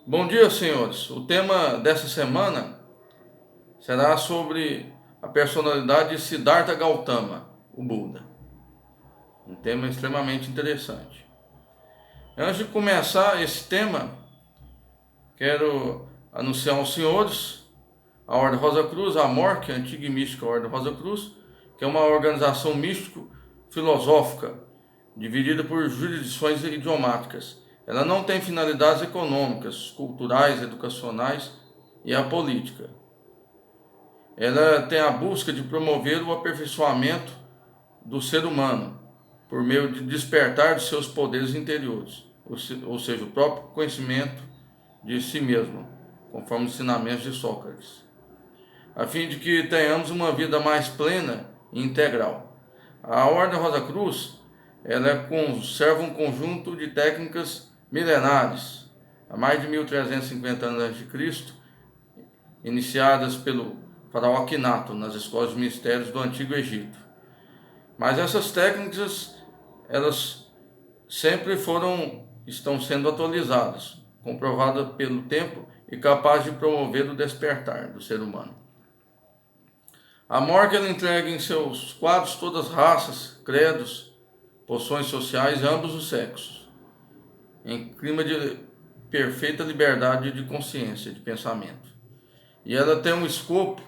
Bom dia, senhores. O tema dessa semana será sobre a personalidade de Siddhartha Gautama, o Buda. Um tema extremamente interessante. Antes de começar esse tema, quero anunciar aos senhores a Ordem Rosa Cruz, a AMOR, que é a antiga e mística Ordem Rosa Cruz, que é uma organização místico-filosófica dividida por jurisdições idiomáticas. Ela não tem finalidades econômicas, culturais, educacionais e a política. Ela tem a busca de promover o aperfeiçoamento do ser humano por meio de despertar de seus poderes interiores, ou seja, o próprio conhecimento de si mesmo, conforme os ensinamentos de Sócrates, a fim de que tenhamos uma vida mais plena e integral. A Ordem Rosa Cruz, ela conserva um conjunto de técnicas milenares, há mais de 1350 anos antes de Cristo, iniciadas pelo faraó Akhenaton nas escolas de mistérios do Antigo Egito. Mas essas técnicas, elas sempre estão sendo atualizadas, comprovadas pelo tempo e capazes de promover o despertar do ser humano. A Morgue ela entrega em seus quadros todas as raças, credos, posições sociais e ambos os sexos, em clima de perfeita liberdade de consciência, de pensamento. E ela tem um escopo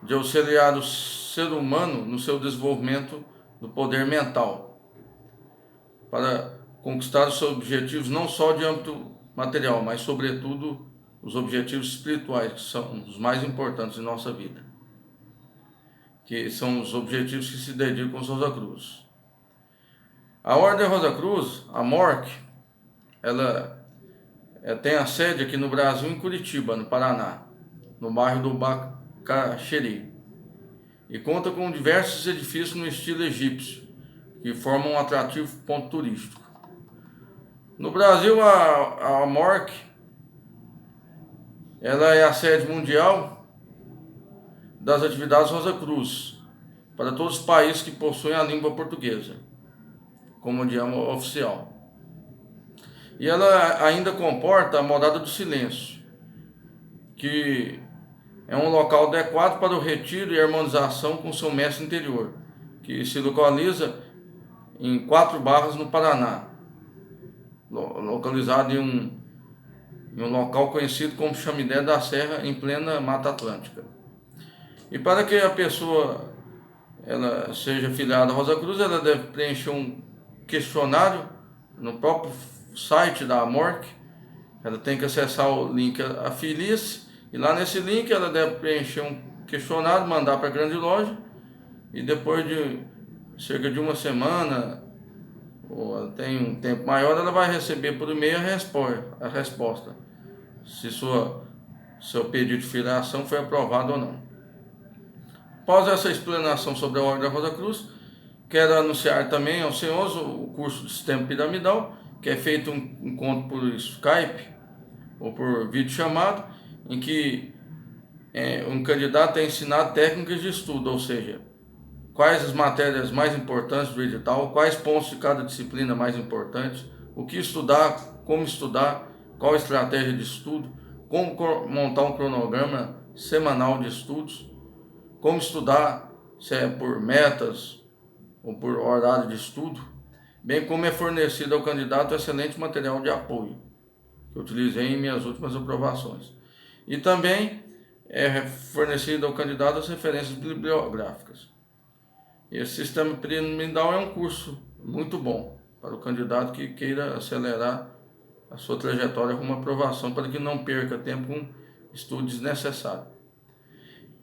de auxiliar o ser humano no seu desenvolvimento do poder mental, para conquistar os seus objetivos não só de âmbito material, mas sobretudo os objetivos espirituais, que são os mais importantes em nossa vida, que são os objetivos que se dedicam aos Rosa Cruz. A Ordem Rosa Cruz, a MORC, ela tem a sede aqui no Brasil, em Curitiba, no Paraná, no bairro do Bacaxeri, e conta com diversos edifícios no estilo egípcio, que formam um atrativo ponto turístico. No Brasil, a MORC ela é a sede mundial das atividades Rosa Cruz, para todos os países que possuem a língua portuguesa como idioma oficial. E ela ainda comporta a Morada do Silêncio, que é um local adequado para o retiro e harmonização com seu mestre interior, que se localiza em Quatro Barras, no Paraná, localizado em um local conhecido como Chamidé da Serra, em plena Mata Atlântica. E para que a pessoa ela seja filiada à Rosa Cruz, ela deve preencher um questionário no próprio site da AMORC. Ela tem que acessar o link Afilie-se, e lá nesse link ela deve preencher um questionário, mandar para a grande loja, e depois de cerca de uma semana, ou ela tem um tempo maior, ela vai receber por e-mail a resposta, se seu pedido de filiação foi aprovado ou não. Após essa explanação sobre a Ordem da Rosa Cruz, quero anunciar também aos senhores o curso de Sistema Piramidal, que é feito um encontro por Skype ou por vídeo chamado, em que um candidato é ensinado técnicas de estudo, ou seja, quais as matérias mais importantes do edital, quais pontos de cada disciplina mais importantes, o que estudar, qual a estratégia de estudo, como montar um cronograma semanal de estudos, como estudar, se é por metas ou por horário de estudo, bem como é fornecido ao candidato excelente material de apoio, que eu utilizei em minhas últimas aprovações. E também é fornecido ao candidato as referências bibliográficas. Esse sistema piramidal é um curso muito bom para o candidato que queira acelerar a sua trajetória rumo à aprovação, para que não perca tempo com estudos desnecessários.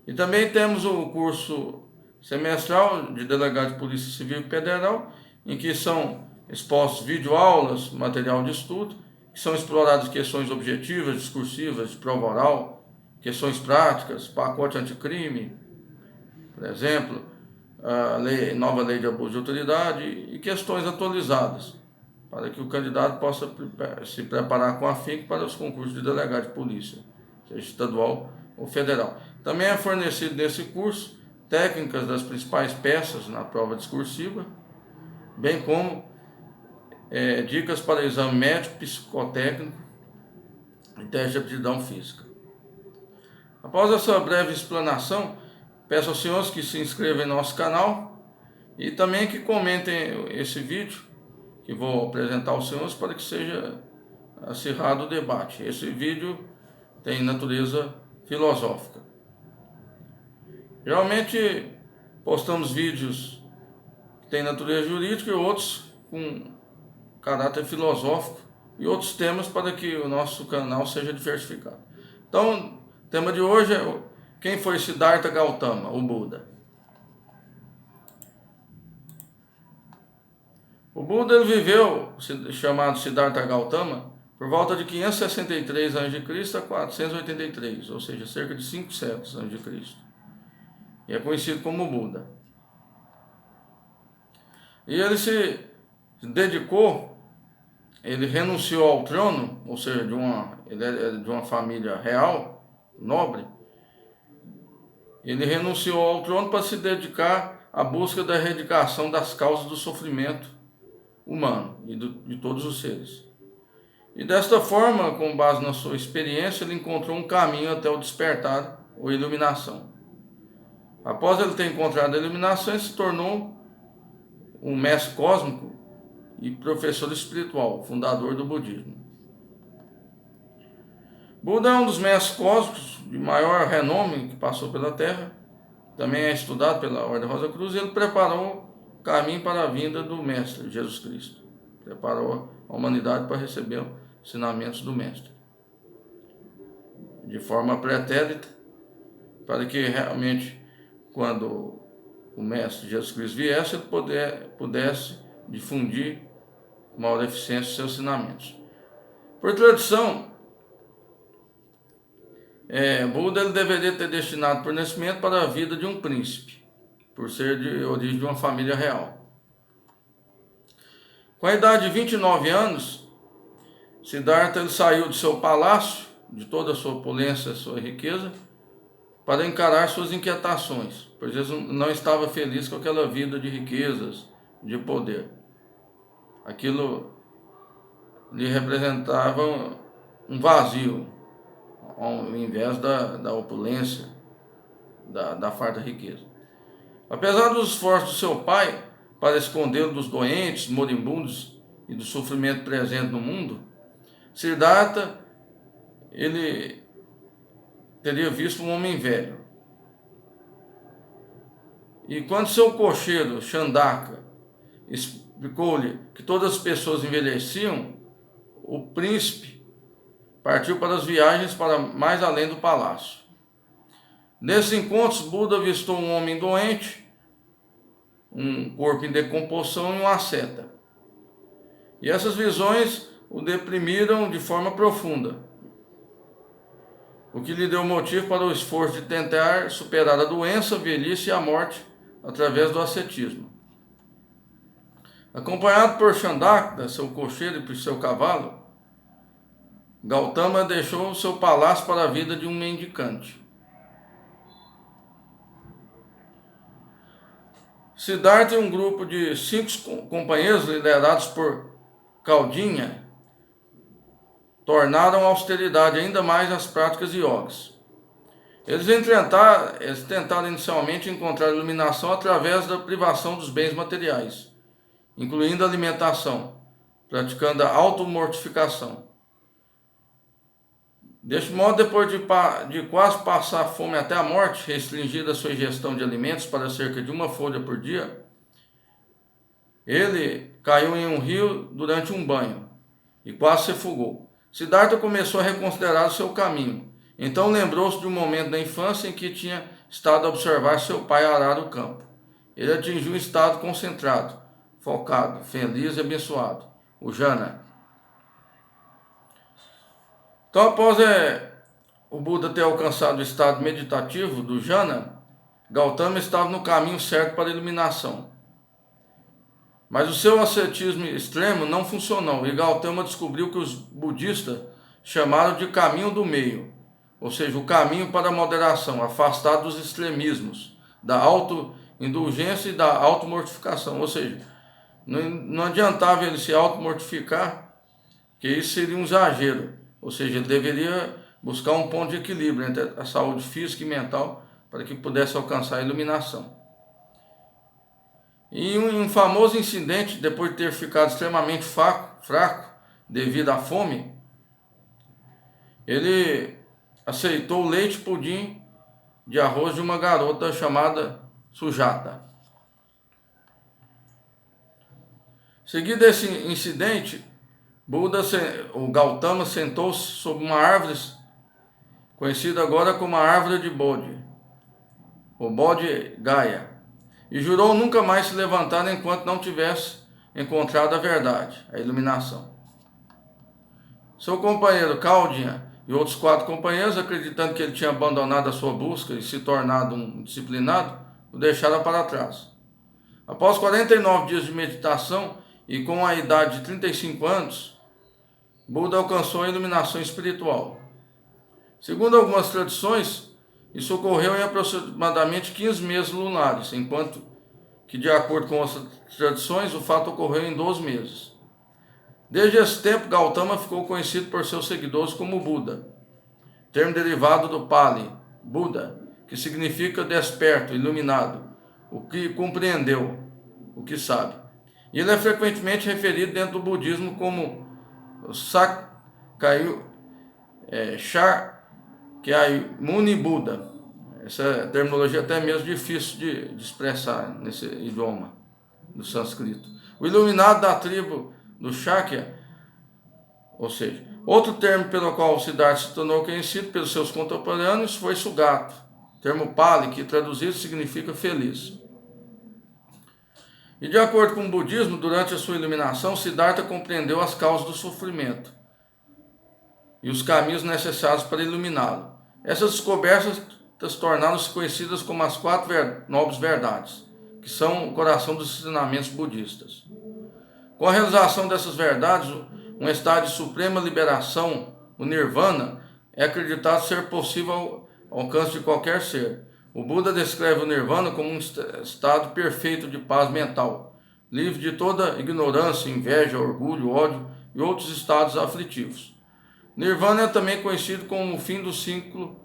E também temos o curso semestral de delegado de Polícia Civil Federal, em que são expostos videoaulas, material de estudo, que são exploradas questões objetivas, discursivas, de prova oral, questões práticas, pacote anticrime, por exemplo, a nova lei de abuso de autoridade e questões atualizadas, para que o candidato possa se preparar com afinco para os concursos de delegado de polícia, seja estadual ou federal. Também é fornecido nesse curso técnicas das principais peças na prova discursiva, bem como dicas para exame médico, psicotécnico e teste de aptidão física. Após essa breve explanação, peço aos senhores que se inscrevam em nosso canal e também que comentem esse vídeo que vou apresentar aos senhores para que seja acirrado o debate. Esse vídeo tem natureza filosófica. Geralmente postamos vídeos que têm natureza jurídica e outros com caráter filosófico e outros temas para que o nosso canal seja diversificado. Então, o tema de hoje é quem foi Siddhartha Gautama, o Buda. O Buda ele viveu, chamado Siddhartha Gautama, por volta de 563 a.C. a 483, ou seja, cerca de 5 séculos a.C. E é conhecido como Buda. E ele se dedicou, ele renunciou ao trono, ou seja, ele é de uma família real, nobre. Ele renunciou ao trono para se dedicar à busca da erradicação das causas do sofrimento humano e de todos os seres. E desta forma, com base na sua experiência, ele encontrou um caminho até o despertar ou iluminação. Após ele ter encontrado a iluminação, ele se tornou um mestre cósmico e professor espiritual, fundador do budismo. Buda é um dos mestres cósmicos de maior renome que passou pela Terra, também é estudado pela Ordem Rosa Cruz, e ele preparou o caminho para a vinda do Mestre, Jesus Cristo. Preparou a humanidade para receber os ensinamentos do Mestre, de forma pretérita, para que realmente, quando o Mestre Jesus Cristo viesse, ele pudesse difundir com maior eficiência os seus ensinamentos. Por tradição, Buda ele deveria ter destinado por nascimento para a vida de um príncipe, por ser de origem de uma família real. Com a idade de 29 anos, Siddhartha ele saiu de seu palácio, de toda a sua opulência, sua riqueza, para encarar suas inquietações, pois ele não estava feliz com aquela vida de riquezas, de poder. Aquilo lhe representava um vazio, ao invés da opulência, da farta riqueza. Apesar dos esforços do seu pai para escondê-lo dos doentes, moribundos e do sofrimento presente no mundo, Siddhartha ele teria visto um homem velho. E quando seu cocheiro, Chandaka, explicou-lhe que todas as pessoas envelheciam, o príncipe partiu para as viagens para mais além do palácio. Nesses encontros, Buda avistou um homem doente, um corpo em decomposição e uma asceta. E essas visões o deprimiram de forma profunda, o que lhe deu motivo para o esforço de tentar superar a doença, a velhice e a morte através do ascetismo. Acompanhado por Chandaka, seu cocheiro, e por seu cavalo, Gautama deixou seu palácio para a vida de um mendicante. Siddhartha e um grupo de 5 companheiros liderados por Kaudinha tornaram a austeridade ainda mais as práticas yogas. Eles tentaram inicialmente encontrar iluminação através da privação dos bens materiais, incluindo a alimentação, praticando a automortificação. Deste modo, depois de quase passar fome até a morte, restringida a sua ingestão de alimentos para cerca de 1 folha por dia, ele caiu em um rio durante um banho e quase se afogou. Siddhartha começou a reconsiderar o seu caminho. Então lembrou-se de um momento da infância em que tinha estado a observar seu pai arar o campo. Ele atingiu um estado concentrado, focado, feliz e abençoado, o jhana. Então, após o Buda ter alcançado o estado meditativo do jhana, Gautama estava no caminho certo para a iluminação. Mas o seu ascetismo extremo não funcionou, e Gautama descobriu que os budistas chamaram de caminho do meio, ou seja, o caminho para a moderação, afastado dos extremismos, da autoindulgência e da automortificação. Ou seja, não adiantava ele se automortificar, que isso seria um exagero. Ou seja, ele deveria buscar um ponto de equilíbrio entre a saúde física e mental para que pudesse alcançar a iluminação. E um famoso incidente, depois de ter ficado extremamente fraco devido à fome, ele aceitou o leite pudim de arroz de uma garota chamada Sujata. Seguido esse incidente, o Gautama sentou-se sob uma árvore conhecida agora como a árvore de Bodhi, o Bodhi Gaya, e jurou nunca mais se levantar enquanto não tivesse encontrado a verdade, a iluminação. Seu companheiro Kaudya e outros 4 companheiros, acreditando que ele tinha abandonado a sua busca e se tornado um disciplinado, o deixaram para trás. Após 49 dias de meditação e com a idade de 35 anos, Buda alcançou a iluminação espiritual. Segundo algumas tradições, isso ocorreu em aproximadamente 15 meses lunares, enquanto que, de acordo com outras tradições, o fato ocorreu em 12 meses. Desde esse tempo, Gautama ficou conhecido por seus seguidores como Buda, termo derivado do Pali, Buda, que significa desperto, iluminado, o que compreendeu, o que sabe. E ele é frequentemente referido dentro do budismo como Shakyamuni Buda. Essa terminologia é até mesmo difícil de expressar nesse idioma do sânscrito. O iluminado da tribo do Shakya, ou seja, outro termo pelo qual o Siddhartha se tornou conhecido pelos seus contemporâneos foi Sugata, termo Pali que traduzido significa feliz. E de acordo com o budismo, durante a sua iluminação, Siddhartha compreendeu as causas do sofrimento e os caminhos necessários para iluminá-lo. Essas descobertas tornaram-se conhecidas como as 4 nobres verdades, que são o coração dos ensinamentos budistas. Com a realização dessas verdades, um estado de suprema liberação, o Nirvana, é acreditado ser possível ao alcance de qualquer ser. O Buda descreve o Nirvana como um estado perfeito de paz mental, livre de toda ignorância, inveja, orgulho, ódio e outros estados aflitivos. Nirvana é também conhecido como o fim do ciclo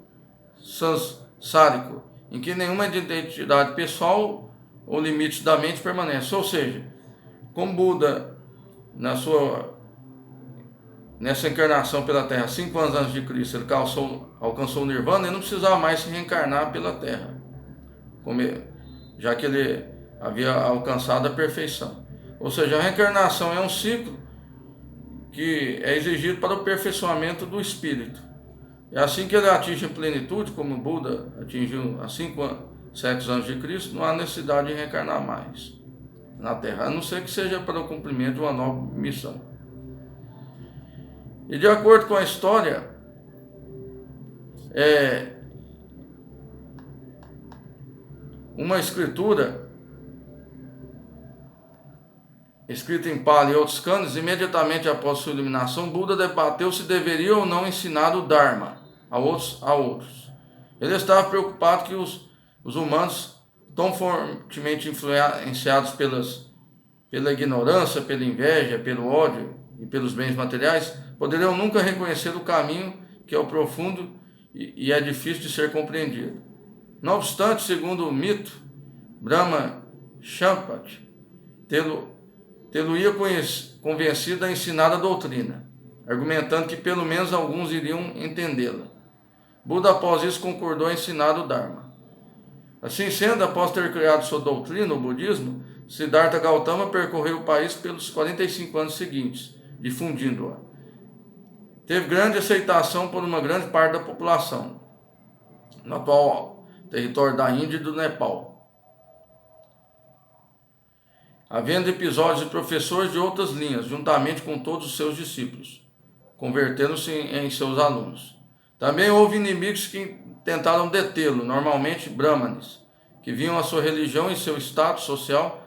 sansárico, em que nenhuma identidade pessoal ou limites da mente permanece. Ou seja, como Buda, nessa encarnação pela Terra, 5 anos antes de Cristo, ele alcançou o Nirvana, ele não precisava mais se reencarnar pela Terra, já que ele havia alcançado a perfeição. Ou seja, a reencarnação é um ciclo que é exigido para o aperfeiçoamento do espírito. É assim que ele atinge a plenitude, como Buda atingiu há 5 séculos antes de Cristo, não há necessidade de reencarnar mais na Terra, a não ser que seja para o cumprimento de uma nova missão. E de acordo com a história, uma escritura escrita em Pali e outros cânones, imediatamente após sua iluminação, Buda debateu se deveria ou não ensinar o Dharma a outros. Ele estava preocupado que os humanos, tão fortemente influenciados pela ignorância, pela inveja, pelo ódio e pelos bens materiais, poderiam nunca reconhecer o caminho que é o profundo e é difícil de ser compreendido. Não obstante, segundo o mito, Brahma Shampati tê-lo-ia convencido a ensinar a doutrina, argumentando que pelo menos alguns iriam entendê-la. Buda, após isso, concordou em ensinar o Dharma. Assim sendo, após ter criado sua doutrina, o budismo, Siddhartha Gautama percorreu o país pelos 45 anos seguintes, difundindo-a. Teve grande aceitação por uma grande parte da população, no atual território da Índia e do Nepal, havendo episódios de professores de outras linhas, juntamente com todos os seus discípulos, convertendo-se em seus alunos. Também houve inimigos que tentaram detê-lo, normalmente brahmanes, que viam a sua religião e seu status social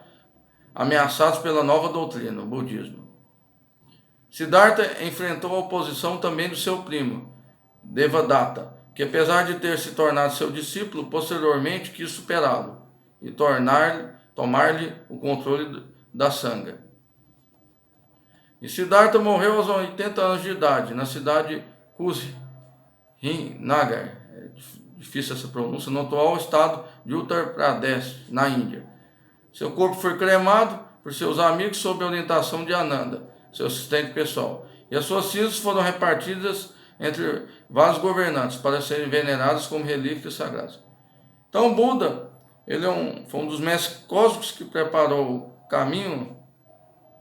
ameaçados pela nova doutrina, o budismo. Siddhartha enfrentou a oposição também do seu primo, Devadatta, que apesar de ter se tornado seu discípulo, posteriormente quis superá-lo e tomar-lhe o controle da Sangha. E Siddhartha morreu aos 80 anos de idade, na cidade Kushinagar, é difícil essa pronúncia, no atual estado de Uttar Pradesh, na Índia. Seu corpo foi cremado por seus amigos sob a orientação de Ananda, seu assistente pessoal, e as suas cinzas foram repartidas entre vários governantes para serem veneradas como relíquias sagradas. Então o Buda, ele foi um dos mestres cósmicos que preparou o caminho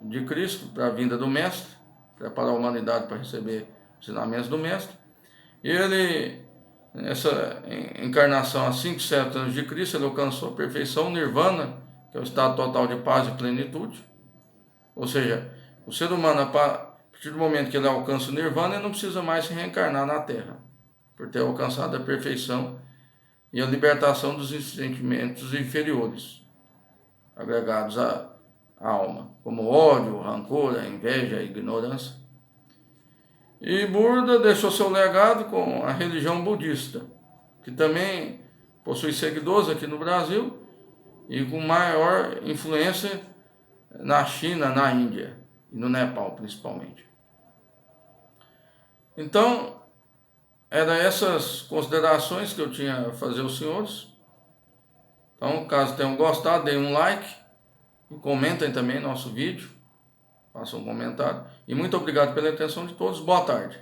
de Cristo para a vinda do Mestre, preparou a humanidade para receber os ensinamentos do Mestre. E ele, nessa encarnação há 5, 7 anos de Cristo, ele alcançou a perfeição, Nirvana, que é o estado total de paz e plenitude. Ou seja, o ser humano, a partir do momento que ele alcança o Nirvana, ele não precisa mais se reencarnar na Terra, por ter alcançado a perfeição e a libertação dos sentimentos inferiores, agregados à alma, como o ódio, o rancor, a inveja, a ignorância. E Buda deixou seu legado com a religião budista, que também possui seguidores aqui no Brasil e com maior influência na China, na Índia e no Nepal principalmente. Então, eram essas considerações que eu tinha a fazer aos senhores. Então, caso tenham gostado, deem um like e comentem também nosso vídeo, façam um comentário. E muito obrigado pela atenção de todos. Boa tarde.